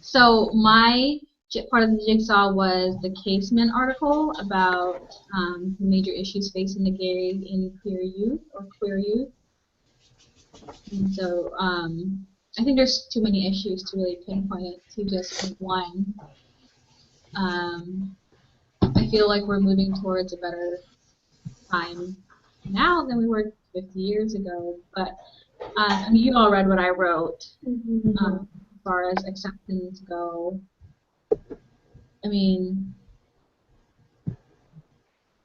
So my part of the jigsaw was the Casement article about the major issues facing the gay and queer youth or queer youth. And so I think there's too many issues to really pinpoint it to just one. I feel like we're moving towards a better time now than we were 50 years ago. But I mean, you all read what I wrote as far as acceptance go. I mean,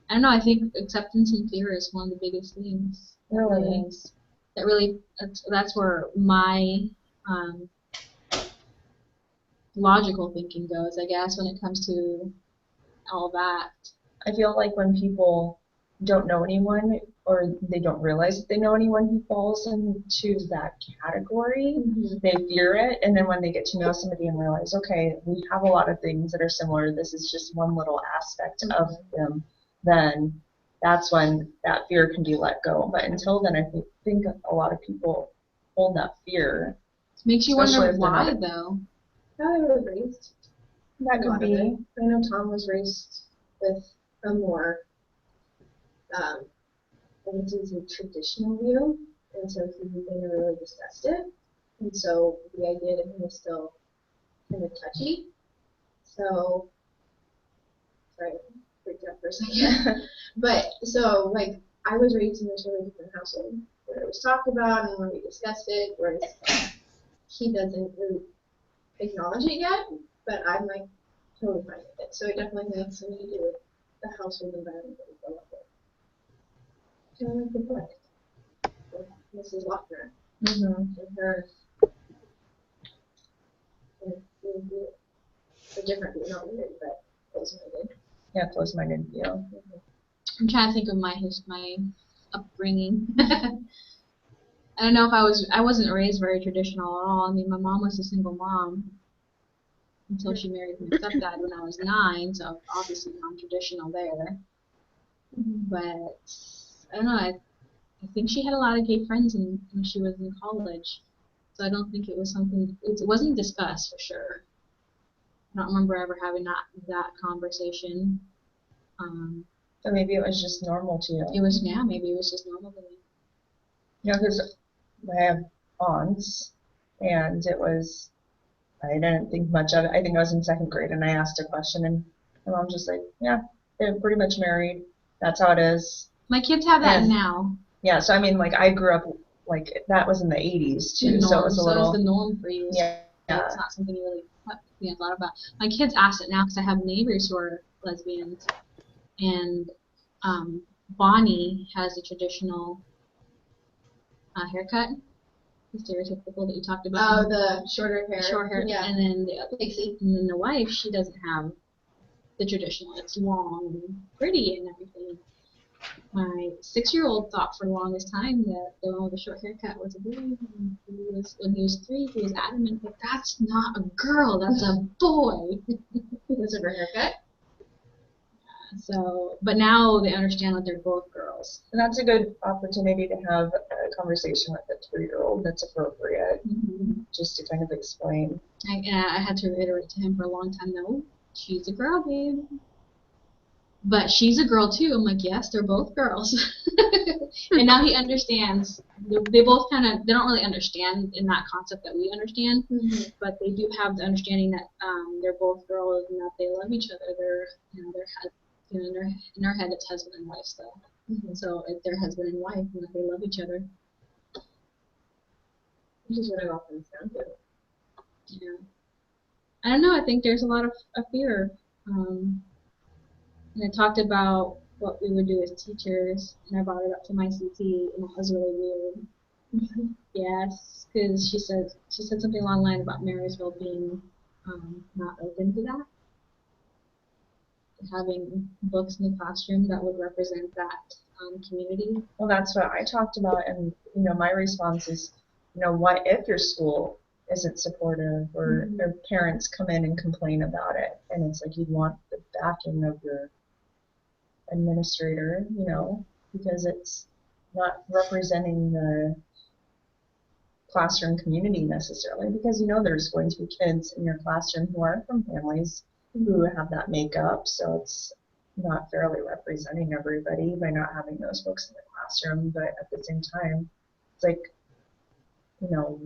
I don't know. I think acceptance and fear is one of the biggest things. Really is. That really, that's where my logical thinking goes, I guess, when it comes to all that. I feel like when people don't know anyone or they don't realize that they know anyone who falls into that category, they fear it, and then when they get to know somebody and realize, okay, we have a lot of things that are similar, this is just one little aspect of them, then that's when that fear can be let go. But until then, I think a lot of people hold that fear. It makes you wonder why, though. How they were raised. That could be. I know Tom was raised with a more, I would say, a traditional view, and so he never really discussed it. And so the idea to him was still kind of touchy. So, sorry, I freaked out for a second. But so, like, I was raised in a totally different household where it was talked about and where we discussed it, whereas he doesn't really acknowledge it yet, but I'm like totally fine with it. So it definitely has something to do with the household environment that we grow up with. Kind of like the book with Mrs. Lochner and her a different view, not weird, but close-minded. Yeah, close-minded view. I'm trying to think of my upbringing. I don't know if I wasn't raised very traditional at all. I mean, my mom was a single mom until she married my stepdad when I was 9, so obviously non-traditional there. But I don't know. I think she had a lot of gay friends when she was in college, so I don't think it was something. It wasn't discussed for sure. I don't remember ever having that conversation. So maybe it was just normal to you. Maybe it was just normal to me. Yeah, because I have aunts, and I didn't think much of it. I think I was in 2nd grade, and I asked a question, and my mom just like, yeah, they're pretty much married. That's how it is. My kids have that now. Yeah, so I mean, like, I grew up, like, that was in the 80s, too, so it was a little... So it's the norm for you. Yeah. It's not something you really thought about. My kids ask it now because I have neighbors who are lesbians, and Bonnie has a traditional haircut, the stereotypical that you talked about. Oh, the shorter hair. Short hair. Yeah. And then the wife, she doesn't have the traditional. It's long and pretty and everything. My 6-year-old thought for the longest time that the one with the short haircut was a boy. When he was 3, he was adamant that that's not a girl, that's a boy. Because of her haircut? So, but now they understand that they're both girls. And that's a good opportunity to have a conversation with a 3-year-old that's appropriate, just to kind of explain. I had to reiterate to him for a long time, no, she's a girl, babe. But she's a girl too. I'm like, yes, they're both girls. And now he understands. They both they don't really understand in that concept that we understand, but they do have the understanding that they're both girls and that they love each other. They're in their head it's husband and wife still. So if they're husband and wife, and that they love each other. Which is what it all comes down to. Yeah. I don't know. I think there's a lot of fear. And I talked about what we would do as teachers, and I brought it up to my CT, and that was really weird. Yes, because she said something along the line about Marysville being not open to that, having books in the classroom that would represent that community. Well, that's what I talked about, and my response is, what if your school isn't supportive, or their parents come in and complain about it, and it's like you want the backing of your administrator, because it's not representing the classroom community necessarily, because you know there's going to be kids in your classroom who are from families who have that makeup, so it's not fairly representing everybody by not having those books in the classroom. But at the same time, it's like, you know,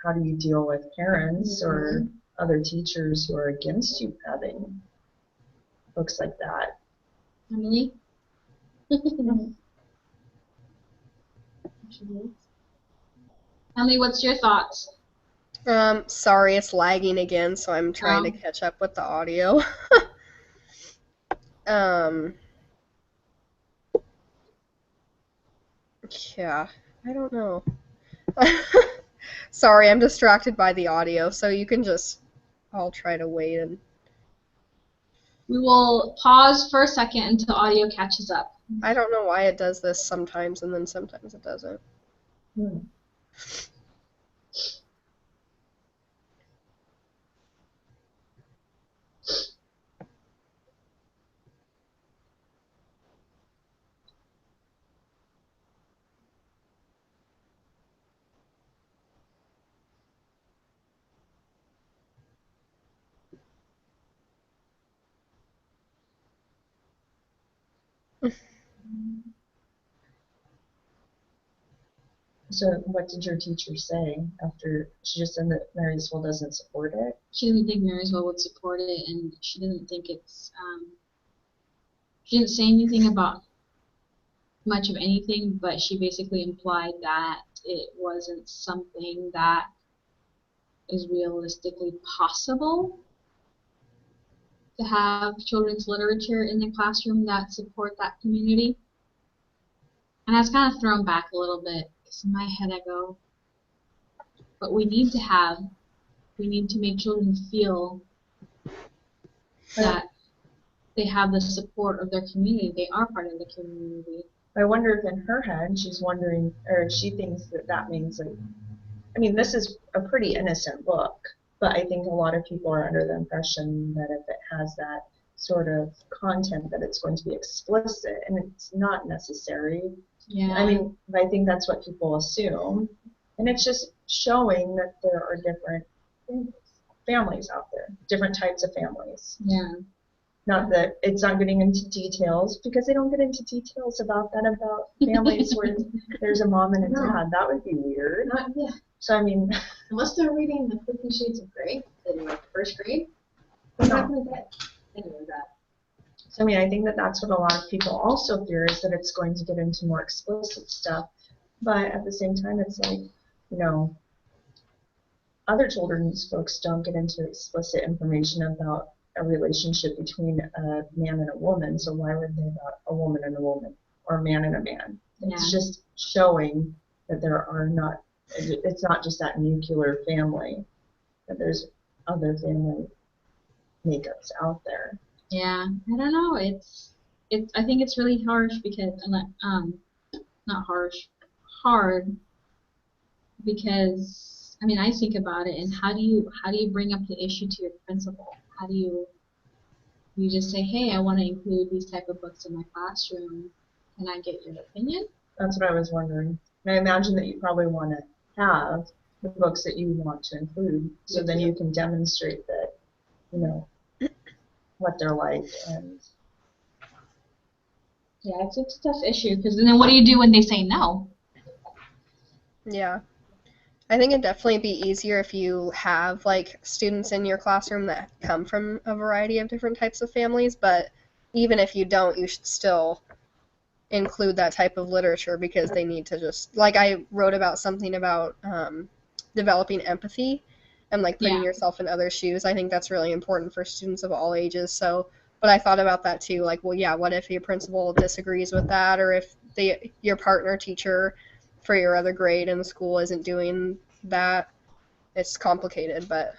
how do you deal with parents or other teachers who are against you having books like that? Emily? Emily, what's your thoughts? Sorry, it's lagging again, so I'm trying to catch up with the audio. Yeah, I don't know. Sorry, I'm distracted by the audio, so you can I'll try to wait and... We will pause for a second until audio catches up. I don't know why it does this sometimes, and then sometimes it doesn't. So what did your teacher say after? She just said that Marysville doesn't support it? She didn't think Marysville would support it, and she didn't think it's, she didn't say anything about much of anything, but she basically implied that it wasn't something that is realistically possible to have children's literature in the classroom that support that community. And I was kind of thrown back a little bit, because in my head I go, but we need to make children feel that they have the support of their community. They are part of the community. I wonder if in her head she's wondering, or she thinks that that means, like, I mean, this is a pretty innocent book, but I think a lot of people are under the impression that if it has that sort of content that it's going to be explicit, and it's not necessary. Yeah. I mean, I think that's what people assume, and it's just showing that there are different families out there, different types of families. Yeah. Not that it's not getting into details, because they don't get into details about families where there's a mom and a dad. That would be weird. Yeah. So I mean, Unless they're reading the 50 Shades of Grey in like first grade, they're not going to get any of that. So I mean, I think that that's what a lot of people also fear, is that it's going to get into more explicit stuff. But at the same time, it's like, you know, other children's books don't get into explicit information about a relationship between a man and a woman, so why would they about a woman and a woman, or a man and a man? It's just showing that there are not, it's not just that nuclear family, that there's other family makeups out there. Yeah, I don't know. I think it's really harsh because, not harsh, hard, because, I mean, I think about it, and how do you bring up the issue to your principal? How do you just say, hey, I want to include these type of books in my classroom. Can I get your opinion? That's what I was wondering. And I imagine that you probably want to have the books that you want to include, so then you can demonstrate that, you know, what they're like. And yeah, it's a tough issue, because then what do you do when they say no? Yeah. I think it'd definitely be easier if you have, like, students in your classroom that come from a variety of different types of families, but even if you don't, you should still include that type of literature, because they need to just, like, I wrote about something about developing empathy and, like, putting yourself in other shoes. I think that's really important for students of all ages. So, but I thought about that too, like, well, yeah, what if your principal disagrees with that, or if your partner teacher for your other grade in the school isn't doing that? It's complicated, but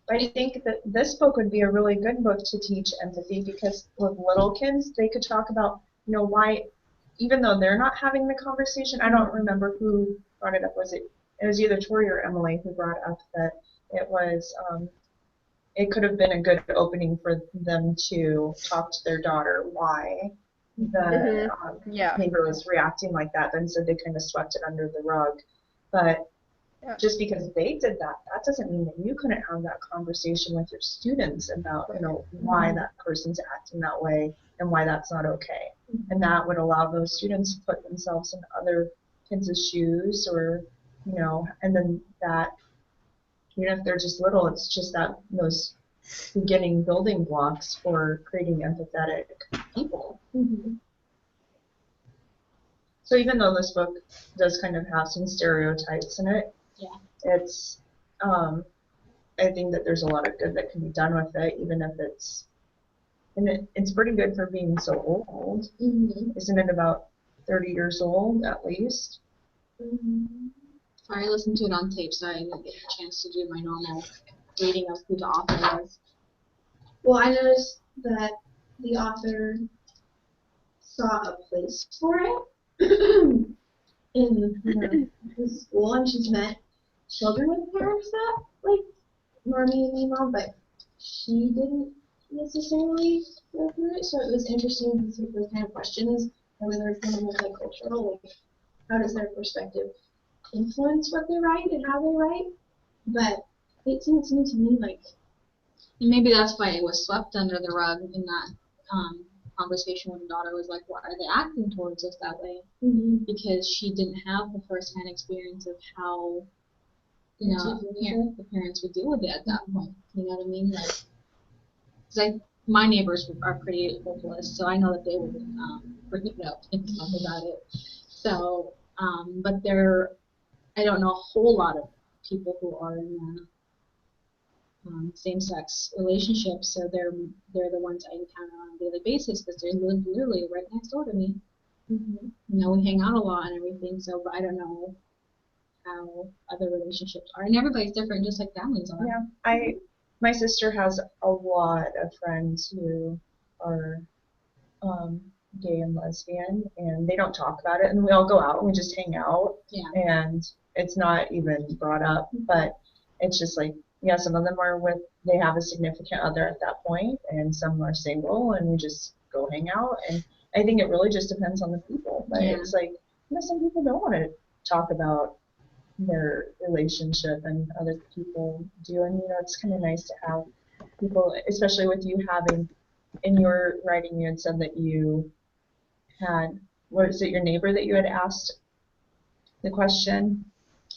I think that this book would be a really good book to teach empathy, because with little kids, they could talk about, you know, why, even though they're not having the conversation, I don't remember who brought it up. It was either Tori or Emily who brought up that it was, it could have been a good opening for them to talk to their daughter why the neighbor was reacting like that, and so they kind of swept it under the rug. But Yeah. just because they did that, that doesn't mean that you couldn't have that conversation with your students about, why that person's acting that way and why that's not okay. And that would allow those students to put themselves in other kids' shoes, or, and then that, if they're just little, it's just that those beginning building blocks for creating empathetic people. So even though this book does kind of have some stereotypes in it, it's, I think that there's a lot of good that can be done with it, even if it's pretty good for being so old. Isn't it about 30 years old at least? I listened to it on tape, so I didn't get a chance to do my normal reading of who the author was. Well, I noticed that the author saw a place for it in his school, and she's met children with parents that like Normie and Nemo, but she didn't necessarily go through it. So it was interesting to see those kind of questions, whether they're kind of multicultural, like how does their perspective influence what they write and how they write. But it seems to me like, and maybe that's why it was swept under the rug in that conversation with the daughter, was like, why are they acting towards us that way? Because she didn't have the first-hand experience of how, the parents would deal with it at that point. You know what I mean? Like, because my neighbors are pretty hopeless, so I know that they would bring it up and talk about it. So, but I don't know a whole lot of people who are in same-sex relationships, so they're the ones I encounter on a daily basis because they live literally right next door to me. We hang out a lot and everything, so but I don't know how other relationships are, and everybody's different, just like families are. Yeah, my sister has a lot of friends who are gay and lesbian, and they don't talk about it, and we all go out and we just hang out, and it's not even brought up, but it's just like, some of them they have a significant other at that point, and some are single, and we just go hang out, and I think it really just depends on the people, but it's like, some people don't want to talk about their relationship, and other people do, and it's kind of nice to have people, especially with you having, in your writing, you had said that you had, was it your neighbor that you had asked the question?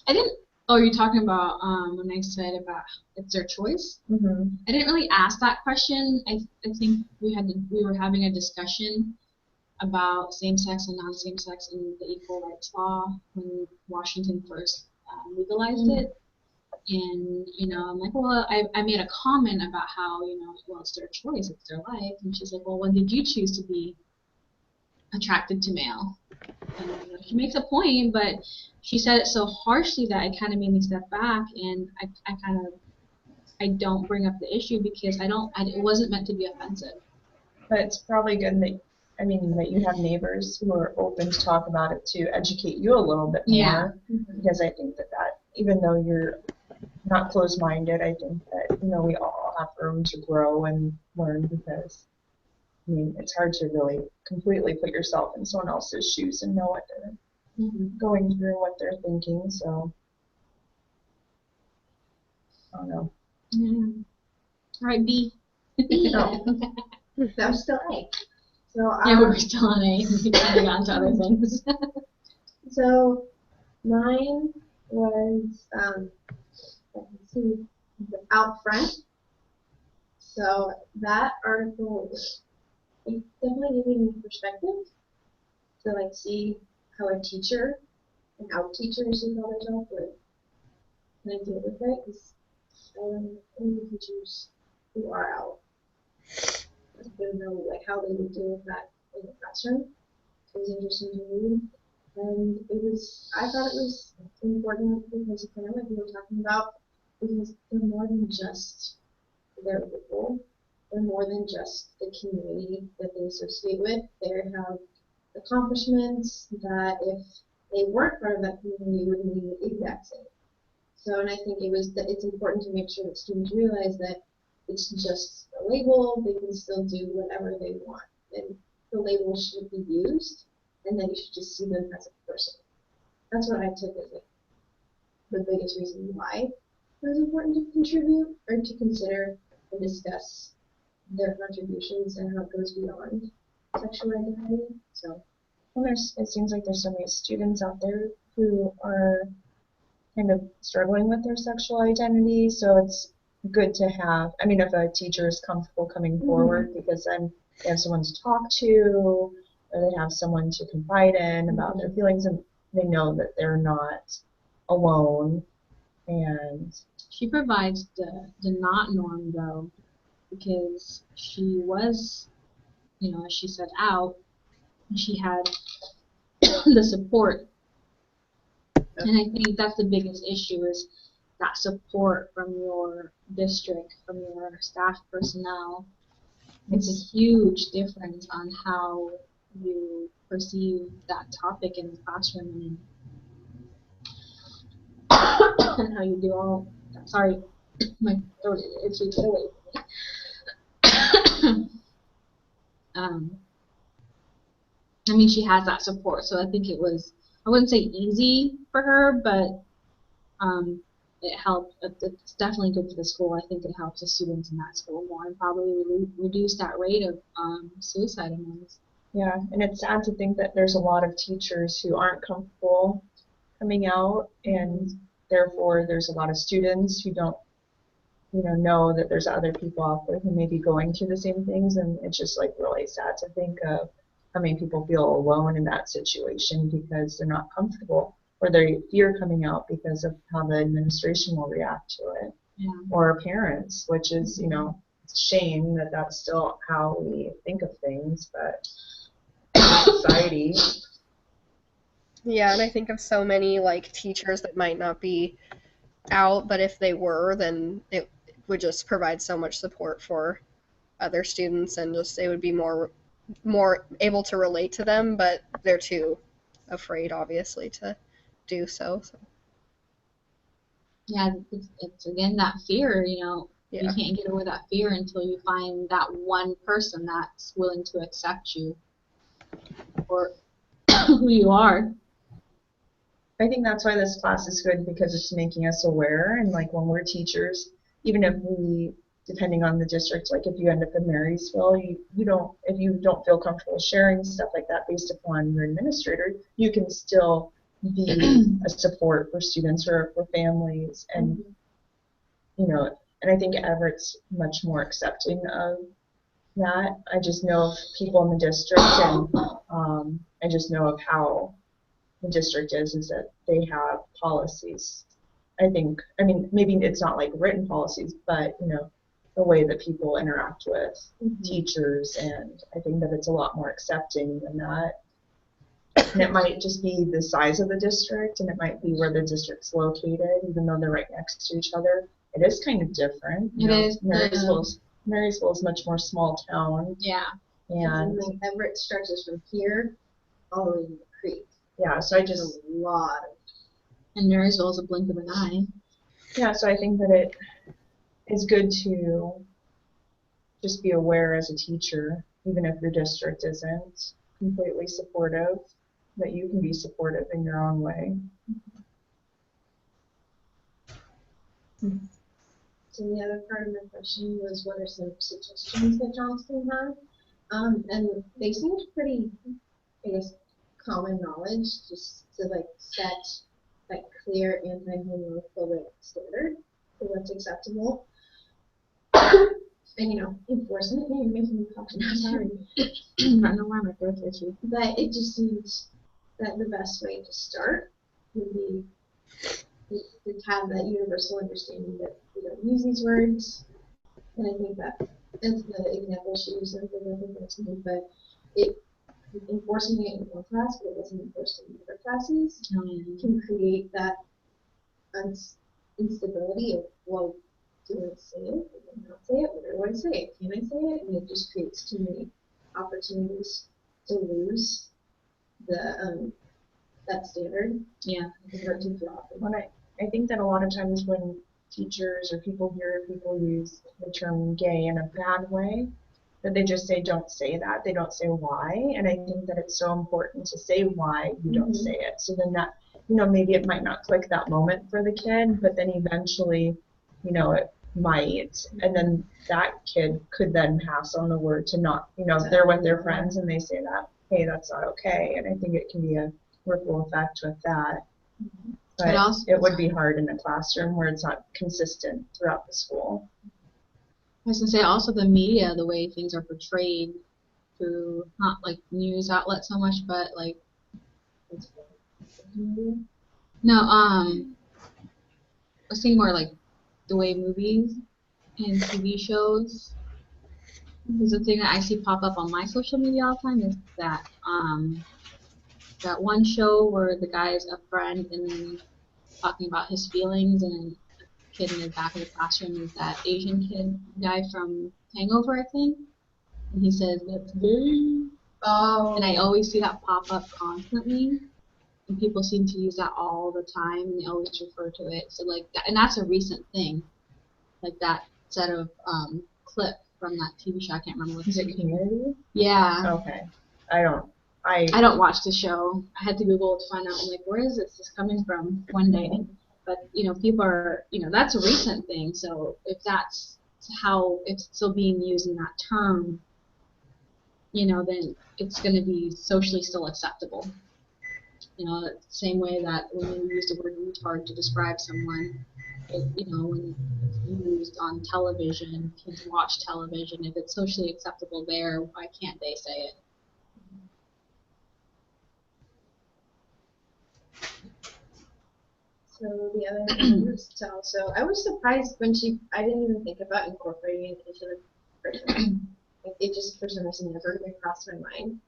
I didn't. Oh, you're talking about when I said about it's their choice? I didn't really ask that question. I think we were having a discussion about same-sex and non-same-sex in the Equal Rights Law when Washington first legalized it. And, I'm like, well, I made a comment about how, well, it's their choice, it's their life. And she's like, well, when did you choose to be attracted to male? And she makes a point, but she said it so harshly that it kind of made me step back, and I don't bring up the issue because it wasn't meant to be offensive. But it's probably good that you have neighbors who are open to talk about it, to educate you a little bit more. Because I think that even though you're not closed-minded, I think that, we all have room to grow and learn, because, it's hard to really completely put yourself in someone else's shoes and know what they're going through, what they're thinking, so, I don't know. All right, B. That was still A. So we're still on A. We kind of got into other things. So mine was let's see, Out Front. So that article, it definitely gave me perspective to like see how a teacher, an out teacher, as you call themselves, would kind of deal with it. Because only teachers who are out don't know like how they would deal with that in the classroom. So it was interesting to read, and I thought it was important because kind of like we were talking about, because they're more than just their people. They're more than just the community that they associate with. They have accomplishments that if they weren't part of that community would mean the exact same. So, and I think it's important to make sure that students realize that it's just a label. They can still do whatever they want, and the label should be used, and then you should just see them as a person. That's what I took as it. the biggest reason why it was important to contribute or to consider and discuss their contributions and how it goes beyond sexual identity. So, Well, it seems like there's so many students out there who are kind of struggling with their sexual identity, so it's good to have, I mean, if a teacher is comfortable coming forward, because then they have someone to talk to, or they have someone to confide in about their feelings, and they know that they're not alone. And She provides the not norm though, because she was, as she said, out, and she had the support. And I think that's the biggest issue is that support from your district, from your staff personnel. It's a huge difference on how you perceive that topic in the classroom and how you do all. Sorry, my throat is itchy. Get away from me. I mean, she has that support, so I think it was, I wouldn't say easy for her, but it helped. It's definitely good for the school. I think it helps the students in that school more and probably reduce that rate of suicide amongst. yeah, and it's sad to think that there's a lot of teachers who aren't comfortable coming out, and therefore there's a lot of students who don't, know that there's other people out there who may be going through the same things, and it's just like really sad to think of how many people feel alone in that situation because they're not comfortable, or they fear coming out because of how the administration will react to it, or parents, which is, it's a shame that that's still how we think of things, but society. Yeah, and I think of so many like teachers that might not be out, but if they were, then it would just provide so much support for other students, and just they would be more able to relate to them, but they're too afraid, obviously, to do so. Yeah, it's again that fear, You Yeah. can't get over that fear until you find that one person that's willing to accept you for who you are. I think that's why this class is good, because it's making us aware, and like when we're teachers, even if we, depending on the district, like if you end up in Marysville, if you don't feel comfortable sharing stuff like that based upon your administrator, you can still be a support for students or for families, and and I think Everett's much more accepting of that. I just know of people in the district, and I just know of how the district is that they have policies. I mean, maybe it's not like written policies, but the way that people interact with teachers, and I think that it's a lot more accepting than that. And it might just be the size of the district, and it might be where the district's located, even though they're right next to each other. It is kind of different. It is. Marysville is much more small town. Yeah. And Everett stretches from here all the way to the creek. Yeah, so I just a lot of. And Marysville is a blink of an eye. Yeah, so I think that it is good to just be aware as a teacher, even if your district isn't completely supportive, that you can be supportive in your own way. So the other part of my question was, what are some suggestions that Johnston had? And they seemed pretty, I guess, common knowledge, just to like set that clear anti-homophobic standard for what's acceptable. And enforcement. You're making me cough now. Sorry. I don't know why my throat's itchy. But it just seems that the best way to start would be to have that universal understanding that we don't use these words. And I think that's the example she used. I think that's good, but enforcing it in one class, but it doesn't enforce it in other classes, can create that instability of, well, do I say it? Do I not say it? Where do I say it? Can I say it? And it just creates too many opportunities to lose the that standard. Yeah. When I think that a lot of times when teachers or people hear people use the term gay in a bad way, that they just say, don't say that. They don't say why. And I think that it's so important to say why you don't say it. So then that maybe it might not click that moment for the kid, but then eventually, it might. And then that kid could then pass on the word to not, if they're with their friends and they say that, hey, that's not okay. And I think it can be a ripple effect with that. But it would be hard in a classroom where it's not consistent throughout the school. I was going to say also the media, the way things are portrayed through not like news outlets so much, but like I was thinking more like the way movies and TV shows. Because the thing that I see pop up on my social media all the time is that one show where the guy is a friend and then talking about his feelings, and a kid in the back of the classroom is that Asian kid guy from Hangover, I think. And he says, "That's gay." Oh. And I always see that pop up constantly. And people seem to use that all the time, and they always refer to it. So like, and that's a recent thing, like that set of clip from that TV show. I can't remember what Is it Community? Yeah. Okay. I don't watch the show. I had to Google to find out. I'm like, where is this coming from? One day, but people are, that's a recent thing. So if that's how it's still being used in that term, then it's going to be socially still acceptable. The same way that when you use the word retard to describe someone, when it's used on television, kids watch television, if it's socially acceptable there, why can't they say it? So the other thing was I was surprised when I didn't even think about incorporating it into the curriculum. It just for some reason never even crossed my mind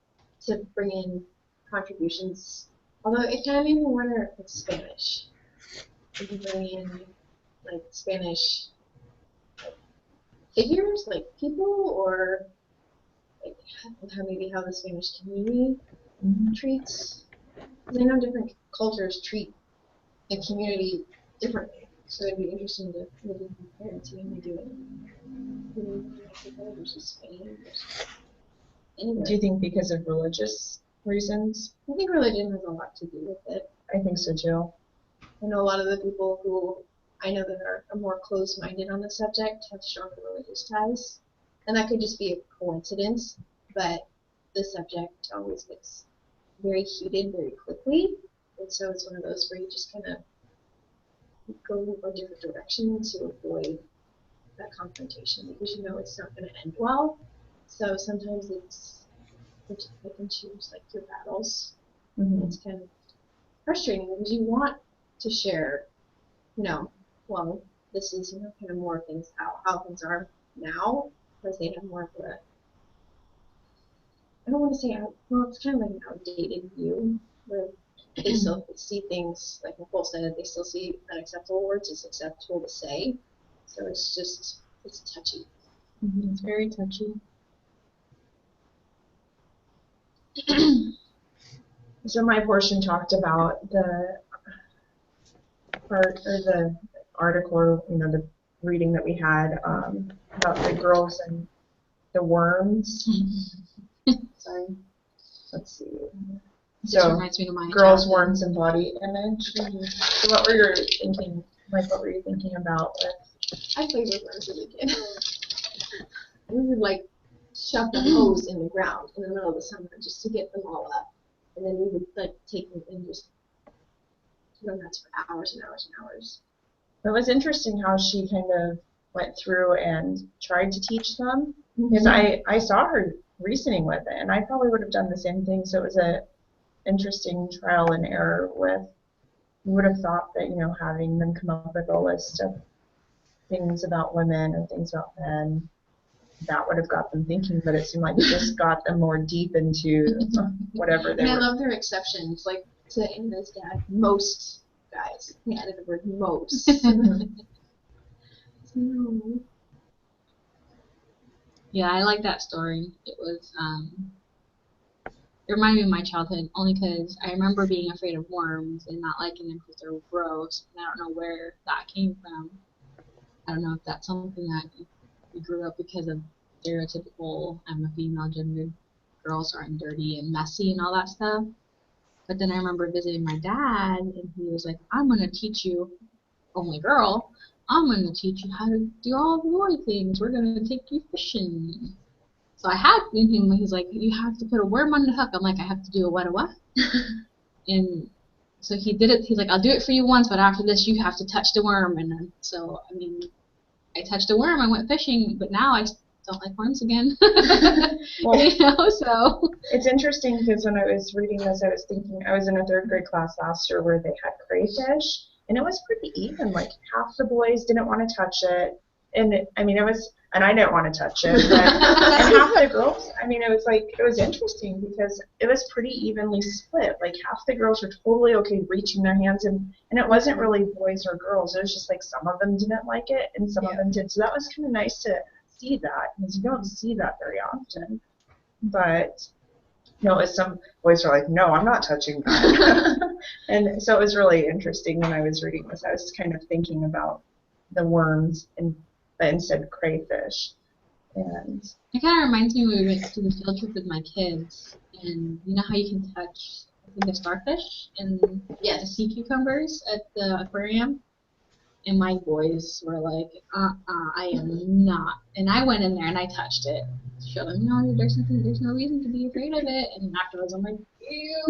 to bring in contributions. Although it kind of made me wonder if it's Spanish. If you bring in like Spanish figures, like people, or like how the Spanish community treats. Because I know different cultures treat the community differently, so it'd be interesting to maybe compare and see how they do it in Mexico versus Spain versus anywhere. Do you think because of religious reasons? I think religion has a lot to do with it. I think so too. I know a lot of the people who I know that are more closed-minded on the subject have stronger religious ties, and that could just be a coincidence, but the subject always gets very heated very quickly, and so it's one of those where you just kind of go a different direction to avoid that confrontation, because it's not going to end well. So sometimes it's pick and choose like your battles. It's kind of frustrating because you want to share, well, this is kind of more things how things are now, because they have more of a, I don't want to say, well, it's kind of like an outdated view where they still see things, like Nicole said, they still see unacceptable words as acceptable to say. So it's touchy. It's very touchy. So my portion talked about the part or the article, or the reading that we had about the girls and the worms. Sorry. Let's see. This reminds me of my girls, childhood. worms, and body image. So what were you thinking? Like, what were you thinking about with? I played with worms as a kid. We would like shove the hose in the ground in the middle of the summer just to get them all up, and then we would like take them and just run that for hours and hours and hours. It was interesting how she kind of went through and tried to teach them, because I saw her reasoning with it, and I probably would have done the same thing. So it was a interesting trial and error with. You would have thought that having them come up with a list of things about women or things about men, that would have got them thinking, but it seemed like it just got them more deep into whatever they were. And I love their exceptions, like to Anna's dad, most guys. He added the word most. Yeah, I like that story. It was, it reminded me of my childhood, only because I remember being afraid of worms and not liking them because they're gross, and I don't know where that came from. I don't know if that's something that we grew up because of stereotypical, I'm a female gendered, girls aren't dirty and messy and all that stuff. But then I remember visiting my dad, and he was like, I'm going to teach you, only girl, I'm going to teach you how to do all the boy things. We're going to take you fishing. So I had, and he's like, you have to put a worm on the hook. I'm like, I have to do a what? And so he did it. He's like, I'll do it for you once, but after this, you have to touch the worm. And then, so, I mean, I touched a worm. I went fishing, but now I don't like worms again. Well, you know, so. it's interesting because when I was reading this, I was thinking I was in a third grade class last year where they had crayfish, and it was pretty even. Like half the boys didn't want to touch it, and I mean, it was, and I didn't want to touch it, but and half the girls. I mean, it was interesting because it was pretty evenly split. Like half the girls were totally okay reaching their hands, and it wasn't really boys or girls. It was just like some of them didn't like it, and some of them did. So that was kind of nice to see that because you don't see that very often. But some boys are like, no, I'm not touching that. And so it was really interesting when I was reading this. I was kind of thinking about the worms but instead crayfish. And It kind of reminds me when we went to the field trip with my kids, and you know how you can touch, I think, a starfish and the sea cucumbers at the aquarium? And my boys were like, I am not. And I went in there and I touched it. Showed them, no, there's no reason to be afraid of it. And afterwards, I'm like, ew.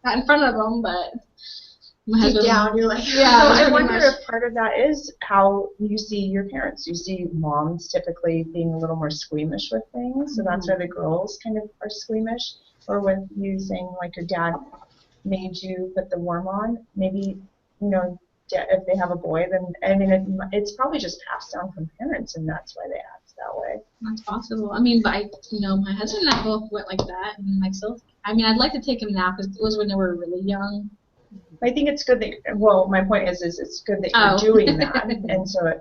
Not in front of them, but my Deep husband. down, you're like, Yeah, so I pretty wonder much. if part of that is how you see your parents. You see moms typically being a little more squeamish with things, so that's why the girls kind of are squeamish. Or with you saying like your dad made you put the worm on, maybe, if they have a boy, then I mean it's probably just passed down from parents, and that's why they act that way. That's possible. I mean, but my husband and I both went like that, and myself. I mean, I'd like to take him now because it was when they were really young. I think it's good that, well, my point is it's good that you're doing that, and so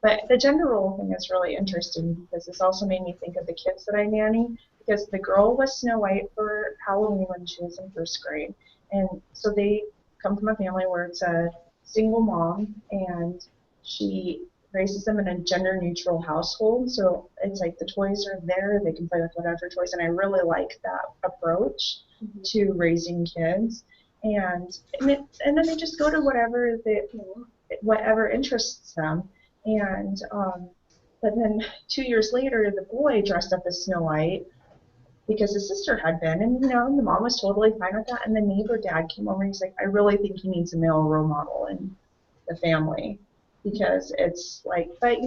but the gender role thing is really interesting because this also made me think of the kids that I nanny, because the girl was Snow White for Halloween when she was in first grade, and so they come from a family where it's a single mom, and she raises them in a gender-neutral household, so it's like the toys are there, they can play with whatever toys, and I really like that approach to raising kids. And then they just go to whatever interests them. And but then 2 years later, the boy dressed up as Snow White because his sister had been, and the mom was totally fine with that. And the neighbor dad came over and he's like, I really think he needs a male role model in the family because it's like, but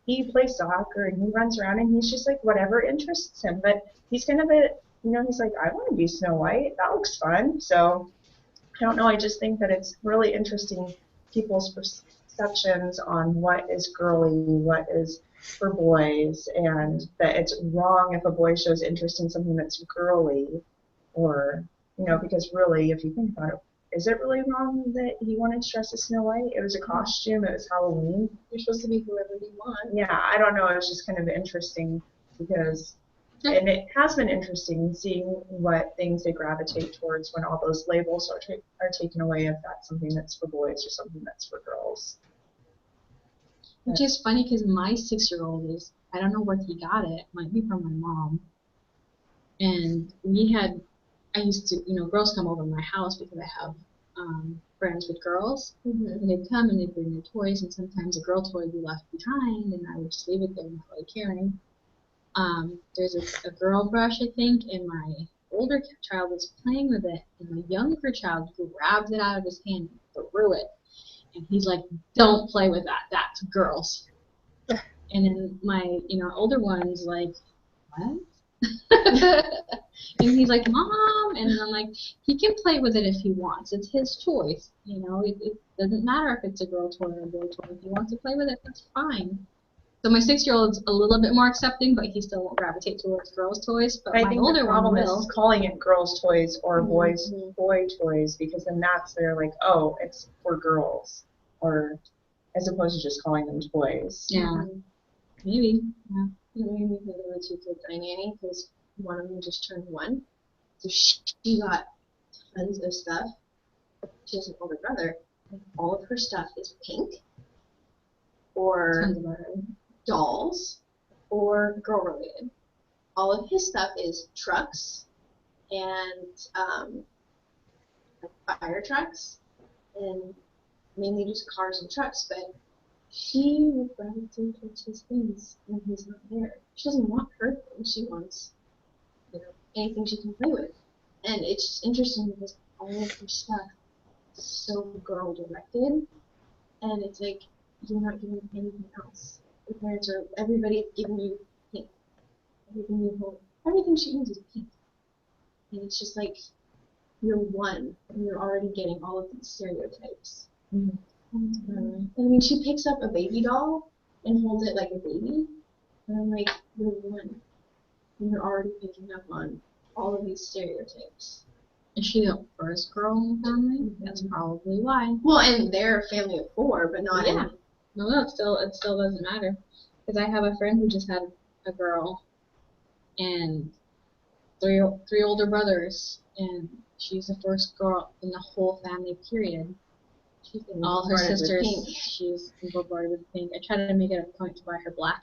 he plays soccer and he runs around and he's just like whatever interests him. But he's kind of he's like, I want to be Snow White. That looks fun. So I don't know. I just think that it's really interesting people's perceptions on what is girly, what is for boys, and that it's wrong if a boy shows interest in something that's girly, or because really, if you think about it, is it really wrong that he wanted to dress as Snow White? It was a costume. It was Halloween. You're supposed to be whoever you want. Yeah, I don't know. It was just kind of interesting because. And it has been interesting seeing what things they gravitate towards when all those labels are taken away, if that's something that's for boys or something that's for girls. Which is funny because my 6-year-old I don't know where he got it. It might be from my mom. And I used to, girls come over to my house because I have friends with girls. Mm-hmm. And they'd come and they'd bring their toys, and sometimes a girl toy would be left behind, and I would just leave it there, not really caring. There's a girl brush, I think, and my older child was playing with it, and my younger child grabbed it out of his hand and threw it. And he's like, don't play with that. That's girls. And then my, older one's like, what? And he's like, Mom. And I'm like, he can play with it if he wants. It's his choice. It doesn't matter if it's a girl toy or a boy toy. If he wants to play with it, that's fine. So my 6-year-old's a little bit more accepting, but he still won't gravitate towards girls' toys. But I think the problem is calling it girls' toys or boy toys, because then they're like, oh, it's for girls, or as opposed to just calling them toys. Yeah, maybe. Yeah. It made me think of the 2 kids I nanny because one of them just turned 1, so she got tons of stuff. She has an older brother, and all of her stuff is pink, or dolls, or girl-related. All of his stuff is trucks, and like fire trucks, and mainly just cars and trucks. But she would gravitate towards his things when he's not there. She doesn't want her things. She wants, anything she can play with. And it's just interesting because all of her stuff is so girl directed, and it's like you're not giving anything else. Your parents are, everybody's giving you pink. Everything you hold, everything she owns is pink. And it's just like you're one, and you're already getting all of these stereotypes. I mean, she picks up a baby doll and holds it like a baby, and I'm like, you're one, and you're already picking up on all of these stereotypes. Is she the first girl in the family? That's probably why. Well, and they're a family of 4, but not Yeah. No, it still doesn't matter. Because I have a friend who just had a girl, and three older brothers, and she's the first girl in the whole family. Period. All her sisters, she's bombarded with pink. I try to make it a point to buy her black.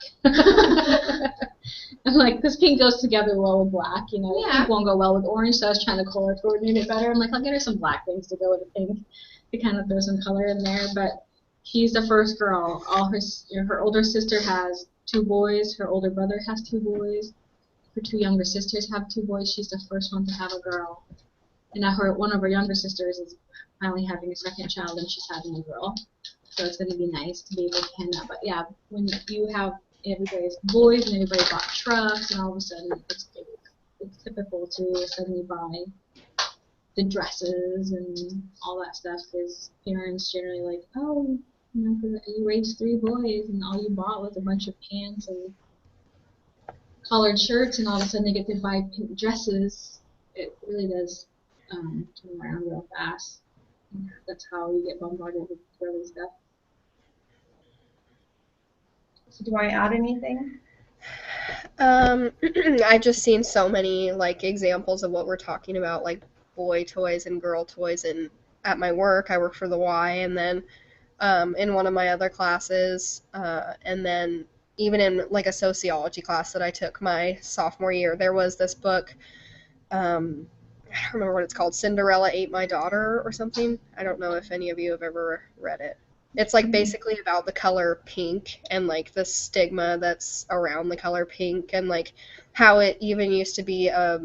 I'm like, because pink goes together well with black, you know. Yeah. Pink won't go well with orange, so I was trying to color coordinate it better. I'm like, I'll get her some black things to go with the pink to kind of throw some color in there. But she's the first girl. All her older sister has 2 boys. Her older brother has 2 boys. Her 2 younger sisters have 2 boys. She's the first one to have a girl. And now one of her younger sisters is finally having a second child, and she's having a girl. So it's going to be nice to be able to hand that. But yeah, when you have everybody's boys and everybody bought trucks, and all of a sudden it's typical to suddenly buy the dresses and all that stuff, because parents generally like, oh, you know, 'cause you raised 3 boys and all you bought was a bunch of pants and collared shirts, and all of a sudden they get to buy pink dresses. It really does turn around real fast. That's how we get bombarded with girly stuff. So do I add anything? I've just seen so many like examples of what we're talking about, like boy toys and girl toys, and at my work, I work for the Y, and then in one of my other classes, and then even in like a sociology class that I took my sophomore year, there was this book, I don't remember what it's called, Cinderella Ate My Daughter or something. I don't know if any of you have ever read it. It's like basically about the color pink and like the stigma that's around the color pink, and like how it even used to be a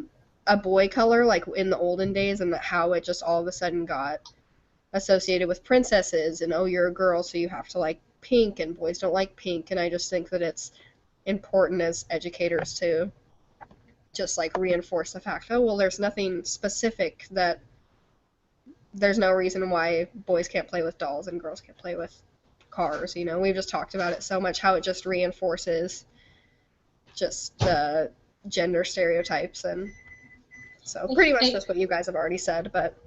boy color like in the olden days, and how it just all of a sudden got associated with princesses, and oh, you're a girl so you have to like pink, and boys don't like pink. And I just think that it's important as educators to just like reinforce the fact, oh well, there's nothing specific, that there's no reason why boys can't play with dolls and girls can't play with cars. You know, we've just talked about it so much, how it just reinforces just the gender stereotypes. And so pretty much that's what you guys have already said. But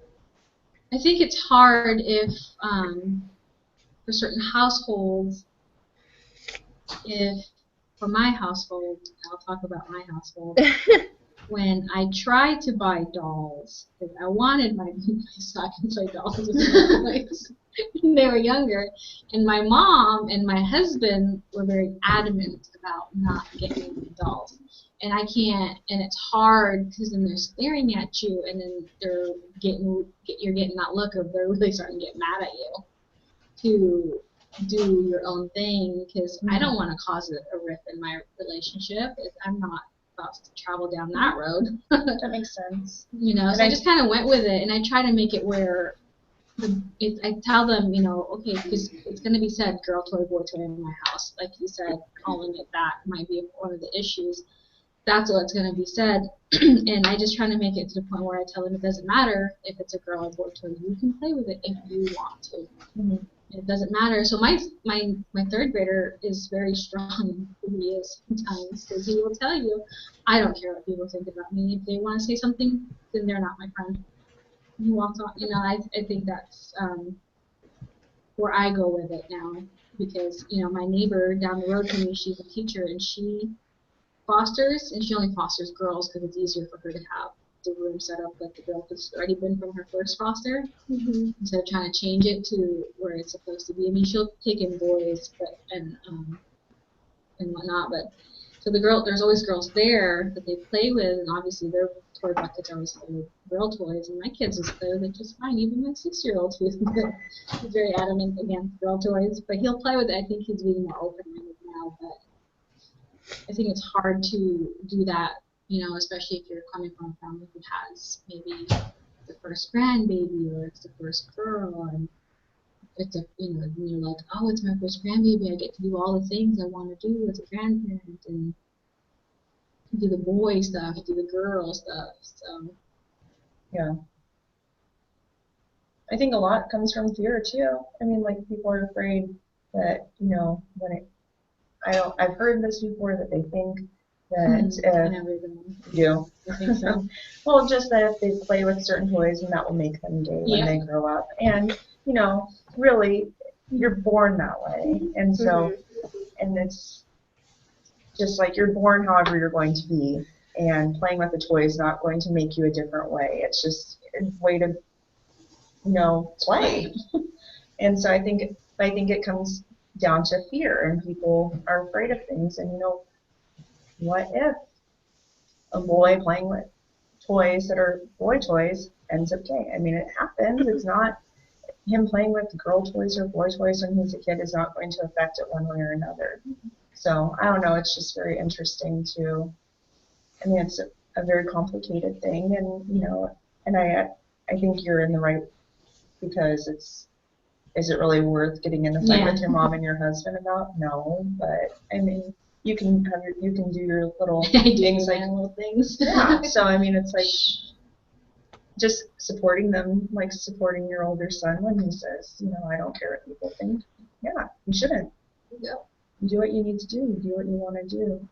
I think it's hard if for certain households, if for my household, I'll talk about my household, when I tried to buy dolls, because I wanted my boys so I can play dolls with my boys when they were younger, and my mom and my husband were very adamant about not getting dolls. And I can't, and it's hard because then they're staring at you, and then you're getting that look of they're really starting to get mad at you to do your own thing, because I don't want to cause a rift in my relationship. I'm not about to travel down that road. That makes sense. You know, so I just kind of went with it, and I try to make it where I tell them, you know, okay, because it's going to be said girl toy, boy toy in my house. Like you said, calling it that might be one of the issues. That's what's going to be said. And I just try to make it to the point where I tell them it doesn't matter if it's a girl or boy toy. You can play with it if you want to. Mm-hmm. It doesn't matter. So my 3rd grader is very strong. He is sometimes, because he will tell you, I don't care what people think about me. If they want to say something, then they're not my friend. He walks on. You know, I think that's where I go with it now, because you know my neighbor down the road from me, she's a teacher, and she fosters, and she only fosters girls because it's easier for her to have the room set up with the girl that's already been from her first foster, instead of trying to change it to where it's supposed to be. I mean, she'll take in boys, but and whatnot, but So there's always girls there that they play with, and obviously their toy buckets are always full of girl toys, and my kids just play with it just fine. Even my 6-year-old, who's very adamant against girl toys, but he'll play with it. I think he's being more open-minded now, but I think it's hard to do that, especially if you're coming from a family who has maybe the first grandbaby or it's the first girl, and it's and you're like, oh, it's my first grandbaby. I get to do all the things I want to do as a grandparent and do the boy stuff, do the girl stuff. So Yeah. I think a lot comes from fear too. I mean, like people are afraid that I've heard this before that they think that I think so. well, just that if they play with certain toys, and that will make them gay when they grow up. And really, you're born that way, and so, and it's just like you're born however you're going to be, and playing with a toy is not going to make you a different way. It's just a way to, play. And so I think it comes down to fear, and people are afraid of things. And what if a boy playing with toys that are boy toys ends up gay? I mean, it happens. It's not him playing with girl toys or boy toys when he's a kid is not going to affect it one way or another. So I don't know. It's just very interesting I mean, it's a very complicated thing, and I think you're in the right, because is it really worth getting in a fight with your mom and your husband about? No, but I mean, you can do your little things, like little things. Yeah. So I mean, it's like just supporting them, like supporting your older son when he says, I don't care what people think. Yeah, you shouldn't. Yeah. You do what you need to do. You do what you want to do.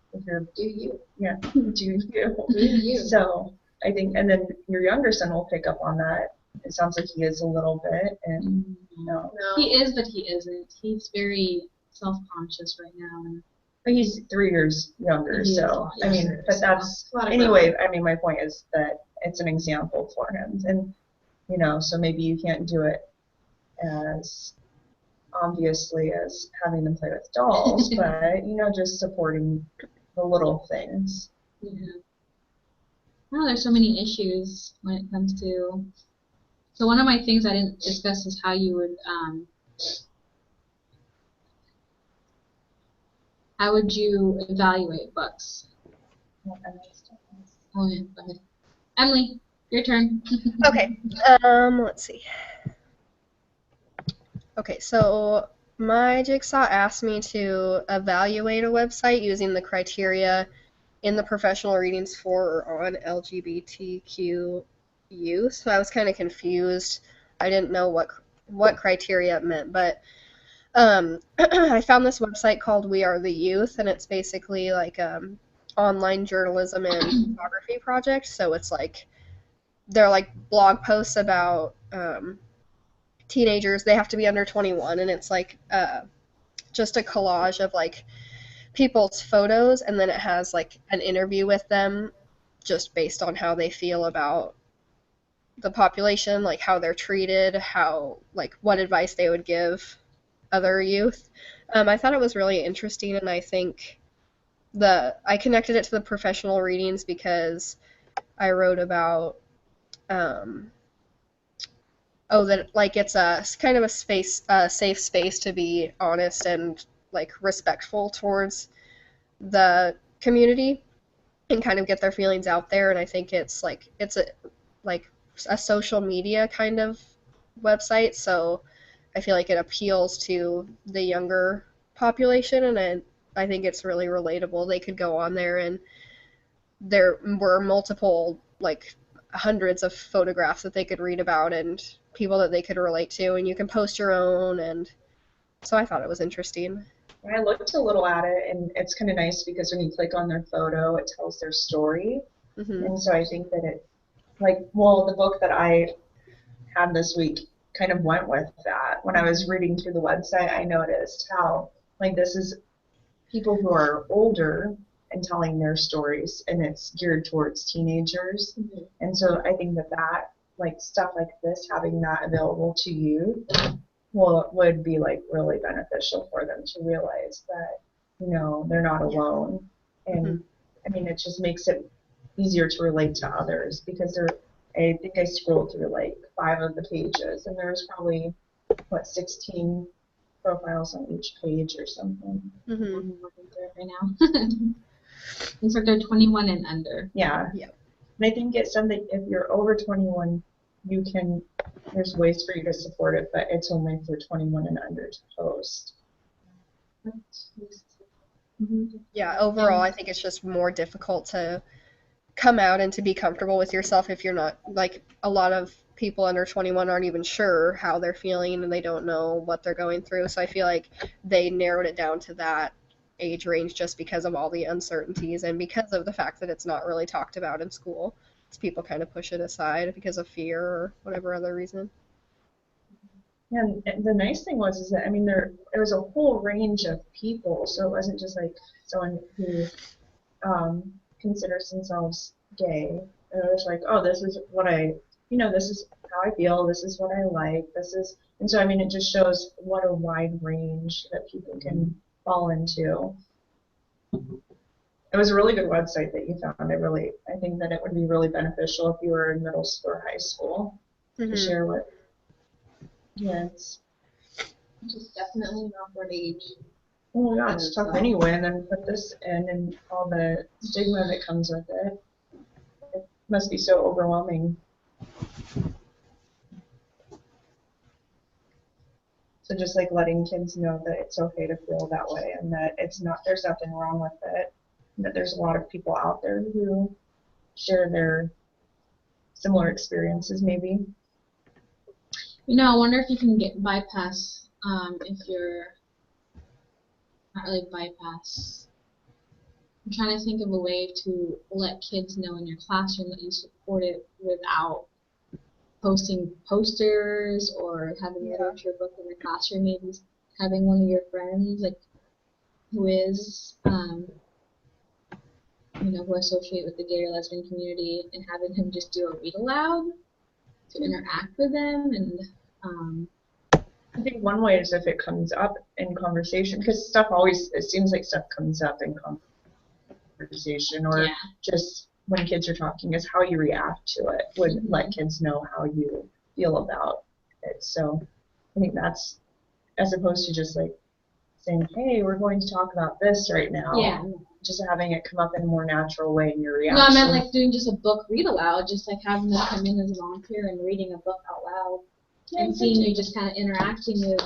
Do you? Yeah, do you. Do you. So I think, and then your younger son will pick up on that. It sounds like he is a little bit, and No. He is, but he isn't. He's very self-conscious right now. But he's 3 years younger, so I mean, but that's anyway. I mean, my point is that it's an example for him, and so maybe you can't do it as obviously as having them play with dolls, but just supporting the little things. Yeah. Oh, there's so many issues when it comes to. So one of my things I didn't discuss is how you would how would you evaluate books? Oh yeah, go ahead. Emily, your turn. Okay. Let's see. Okay, so my Jigsaw asked me to evaluate a website using the criteria in the professional readings for or on LGBTQ youth. So I was kind of confused. I didn't know what criteria it meant, but I found this website called We Are the Youth, and it's basically like online journalism and photography project. So it's like they're like blog posts about teenagers. They have to be under 21, and it's like just a collage of like people's photos, and then it has like an interview with them just based on how they feel about the population, like how they're treated, how like what advice they would give other youth. I thought it was really interesting, and I think I connected it to the professional readings because I wrote about that like it's a kind of a safe space to be honest and like respectful towards the community and kind of get their feelings out there. And I think it's a social media kind of website, so I feel like it appeals to the younger population, and I think it's really relatable. They could go on there, and there were multiple, like hundreds of photographs that they could read about and people that they could relate to, and you can post your own, and so I thought it was interesting. I looked a little at it, and it's kind of nice because when you click on their photo, it tells their story. Mm-hmm. And so I think that the book that I had this week kind of went with that. When I was reading through the website, I noticed how, this is people who are older and telling their stories, and it's geared towards teenagers. Mm-hmm. And so I think that stuff like this, having that available to you, would be really beneficial for them to realize that they're not alone And I mean, it just makes it easier to relate to others because I think I scrolled through like 5 of the pages, and there's probably, 16 profiles on each page or something. Mm-hmm. I'm looking through it right now. Looks like they're 21 and under. Yeah. Yep. And I think it's something, if you're over 21, there's ways for you to support it, but it's only for 21 and under to post. Yeah, overall, I think it's just more difficult to come out and to be comfortable with yourself if you're not, like, a lot of people under 21 aren't even sure how they're feeling and they don't know what they're going through. So I feel like they narrowed it down to that age range just because of all the uncertainties and because of the fact that it's not really talked about in school. So people kind of push it aside because of fear or whatever other reason. And the nice thing was is that, I mean, there was a whole range of people, so it wasn't just like someone who considers themselves gay. And it was like, oh, this is what this is how I feel, this is what I like, and so I mean, it just shows what a wide range that people can fall into. It was a really good website that you found. I think that it would be really beneficial if you were in middle school or high school to share what. Yes. Just definitely an awkward age. Oh my God, it's tough anyway, and then put this in and all the stigma that comes with it. It must be so overwhelming. So just like letting kids know that it's okay to feel that way and that there's nothing wrong with it. And that there's a lot of people out there who share their similar experiences maybe. I wonder if you can bypass, if you're not really bypass. I'm trying to think of a way to let kids know in your classroom that you support it without posting posters or having a literature book in the classroom. Maybe having one of your friends, like, who is, who associate with the gay or lesbian community, and having him just do a read aloud to interact with them. And I think one way is if it comes up in conversation, because it seems like stuff comes up in conversation, or just when kids are talking, is how you react to it would let kids know how you feel about it. So I think that's, as opposed to just like saying, hey, we're going to talk about this right now. Yeah. Just having it come up in a more natural way in your reaction. No, I meant like doing just a book read aloud, just like having them come in as a volunteer and reading a book out loud. And seeing you just kind of interacting with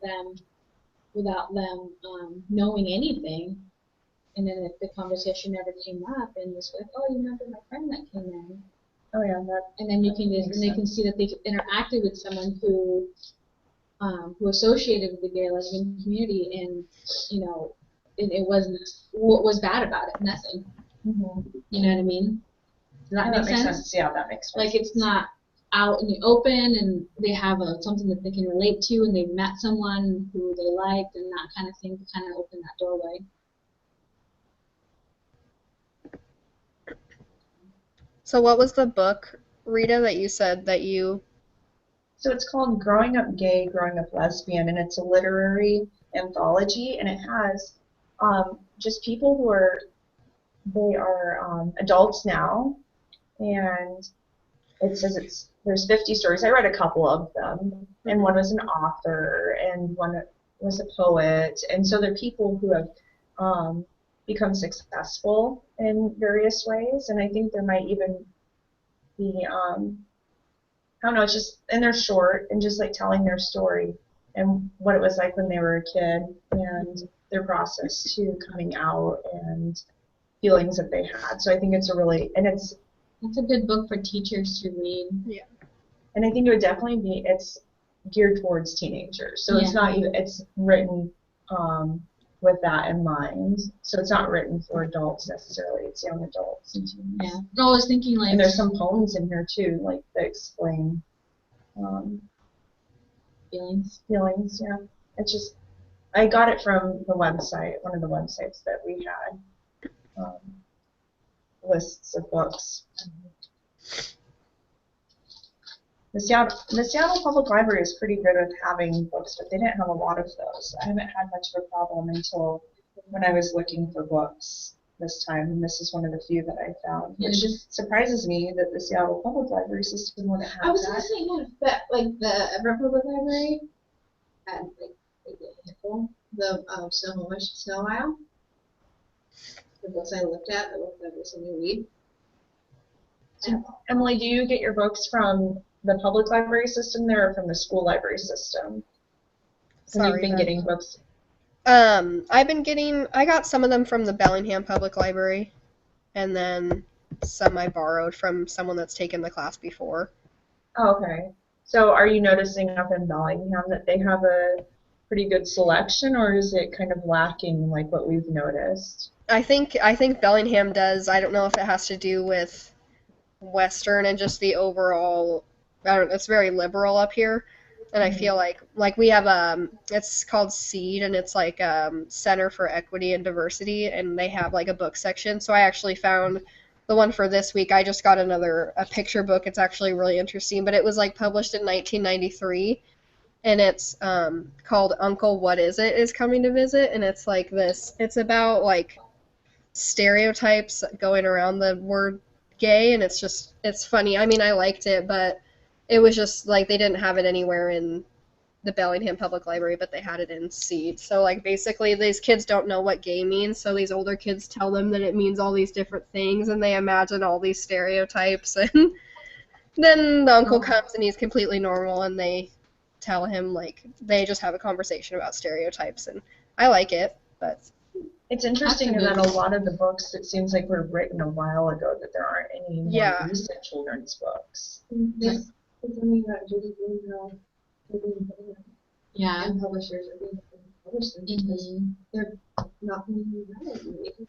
them without them knowing anything. And then if the conversation never came up and was like, oh, you remember my friend that came in? Oh yeah, and then you can they can see that they interacted with someone who associated with the gay lesbian community, and it wasn't what was bad about it. Nothing. Mm-hmm. You know what I mean? Does that make sense? Yeah, that makes sense. Like, it's not out in the open, and they have something that they can relate to, and they've met someone who they liked, and that kind of thing to kind of open that doorway. So what was the book, Rita, that you said that you... So it's called Growing Up Gay, Growing Up Lesbian, and it's a literary anthology, and it has just people who are adults now, and it says there's 50 stories. I read a couple of them, and one was an author, and one was a poet, and so they're people who have become successful in various ways, and I think there might even be, I don't know, it's just, and they're short, and just like telling their story and what it was like when they were a kid, and their process to coming out, and feelings that they had. So I think it's it's a good book for teachers to read. Yeah. And I think it would definitely be, it's geared towards teenagers. So it's not even, it's written with that in mind. So it's not written for adults necessarily. It's young adults and teens. Yeah. I was thinking like. And there's some poems in here too, like that explain feelings. Feelings, yeah. It's just, I got it from the website, one of the websites that we had. Lists of books. The Seattle Public Library is pretty good with having books, but they didn't have a lot of those. I haven't had much of a problem until when I was looking for books this time, and this is one of the few that I found. Yeah. Which just surprises me that the Seattle Public Library system wouldn't have I was gonna that. say, yeah, but like the Everett Public Library had like a handful, the Snow Isle. The books I looked at, I looked at this in the read. Emily, do you get your books from the public library system there or from the school library system? Have you Sorry, been Beth. getting books? I got some of them from the Bellingham Public Library, and then some I borrowed from someone that's taken the class before. Oh, okay. So are you noticing up in Bellingham that they have a pretty good selection, or is it kind of lacking like what we've noticed? I think Bellingham does. I don't know if it has to do with Western and just the overall. I don't know, it's very liberal up here, and I feel like we have it's called SEED, and it's like Center for Equity and Diversity, and they have like a book section. So I actually found the one for this week. I just got a picture book. It's actually really interesting, but it was like published in 1993, and it's called Uncle What Is It Is Coming to Visit, and it's like this. It's about like stereotypes going around the word gay, and it's funny. I mean, I liked it, but it was just like they didn't have it anywhere in the Bellingham Public Library, but they had it in Seed. So like basically these kids don't know what gay means, so these older kids tell them that it means all these different things, and they imagine all these stereotypes, and then the uncle comes and he's completely normal, and they tell him, like, they just have a conversation about stereotypes, and I like it, but It's interesting that a lot of the books, it seems like were written a while ago, that there aren't any more recent children's books. There's something about Judy Blumenthal, Yeah. and publishers are being published them because they're not being read.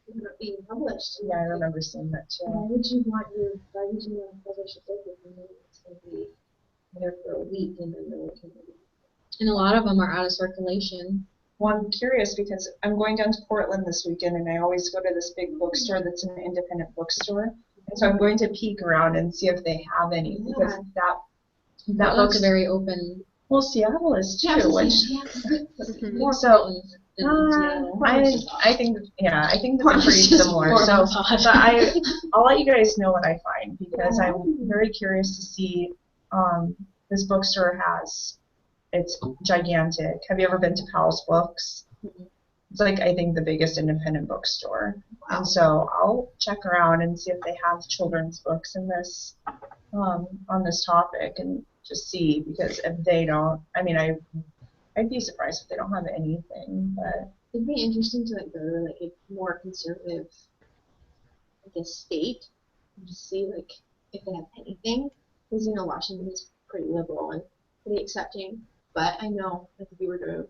They're not being published. Yeah, I remember seeing that too. Why would you want to publish a book if you know it's going to be there for a week and then no one can read it? And a lot of them are out of circulation. Well, I'm curious because I'm going down to Portland this weekend, and I always go to this big bookstore that's an independent bookstore. And so I'm going to peek around and see if they have any, because that looks very open. Well, Seattle is too, which More so Seattle. I think that they're pretty similar. So but I'll let you guys know what I find, because I'm very curious to see. This bookstore it's gigantic. Have you ever been to Powell's Books? It's like, I think, the biggest independent bookstore. And so I'll check around and see if they have children's books in this on this topic, and just see, because if they don't, I mean, I'd be surprised if they don't have anything. But it'd be interesting to like go to like a more conservative, I guess, state and just see like if they have anything, because Washington is pretty liberal and pretty accepting. But I know if we were to,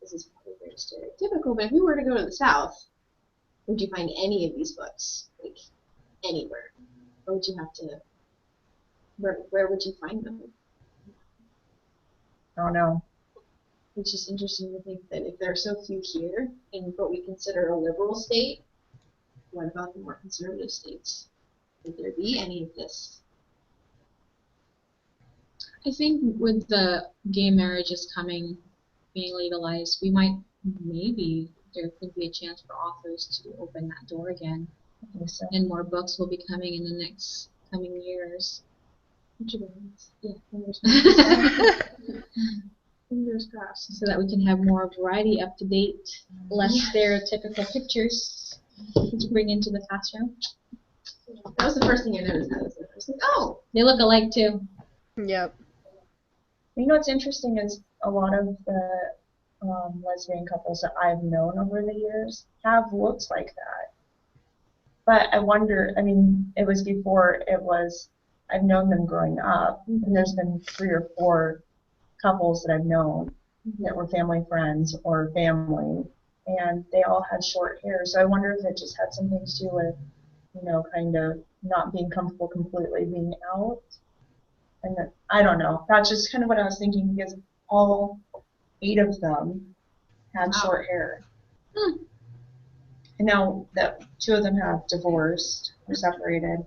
this is probably very stereotypical, but if we were to go to the South, would you find any of these books, like, anywhere? Or would you have to, where would you find them? I don't know. It's just interesting to think that if there are so few here, in what we consider a liberal state, what about the more conservative states? Would there be any of this? I think with the gay marriages being legalized, maybe there could be a chance for authors to open that door again. I think so. And more books will be coming in the next coming years. Yeah, fingers crossed. Fingers crossed. So that we can have more variety, up to date, less stereotypical pictures to bring into the classroom. That was the first thing I noticed. I was like, oh! They look alike too. Yep. You know what's interesting is a lot of the lesbian couples that I've known over the years have looks like that. But I wonder, I mean, it was before I've known them growing up, and there's been 3 or 4 couples that I've known that were family friends or family, and they all had short hair. So I wonder if it just had something to do with, kind of not being comfortable completely being out. And I don't know. That's just kind of what I was thinking, because all 8 of them had short hair. And now that 2 of them have divorced or separated,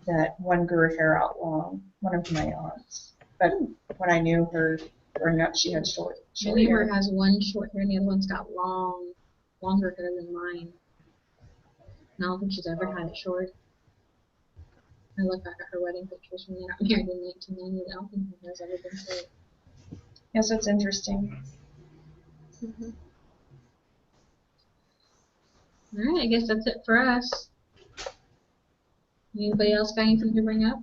that one grew her hair out long, one of my aunts. But when I knew her growing up, she had short My hair. neighbor has one short hair and the other one's got longer hair than mine. And I don't think she's ever had it short. I look back at her wedding pictures when they got married in 1990. I don't think her hair's ever been short. Yeah, so it's interesting. Mhm. All right, I guess that's it for us. Anybody else got anything to bring up?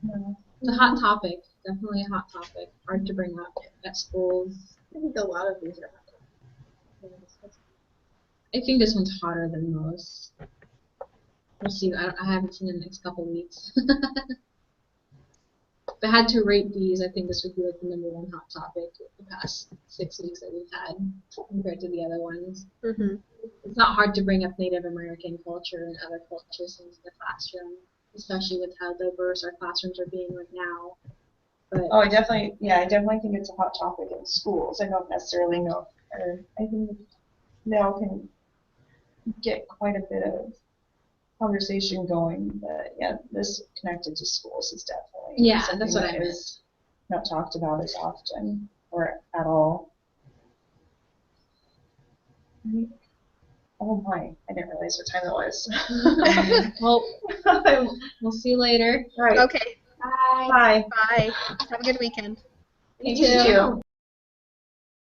No. It's a hot topic. Definitely a hot topic. Hard to bring up at schools. I think a lot of these are hot topics. I think this one's hotter than most. We'll see. I haven't seen it in the next couple weeks. If I had to rate these, I think this would be like the #1 hot topic the past 6 weeks that we've had compared to the other ones. Mhm. It's not hard to bring up Native American culture and other cultures into the classroom, especially with how diverse our classrooms are being right now. But Oh, I definitely think it's a hot topic in schools. I don't necessarily know, or I think now can get quite a bit of conversation going, but yeah, this connected to schools is definitely yeah, something that's what that I meant. is not talked about as often or at all. Oh my, I didn't realize what time it was. Well, we'll see you later. All right, Okay. Bye. bye. Bye. Have a good weekend. You too.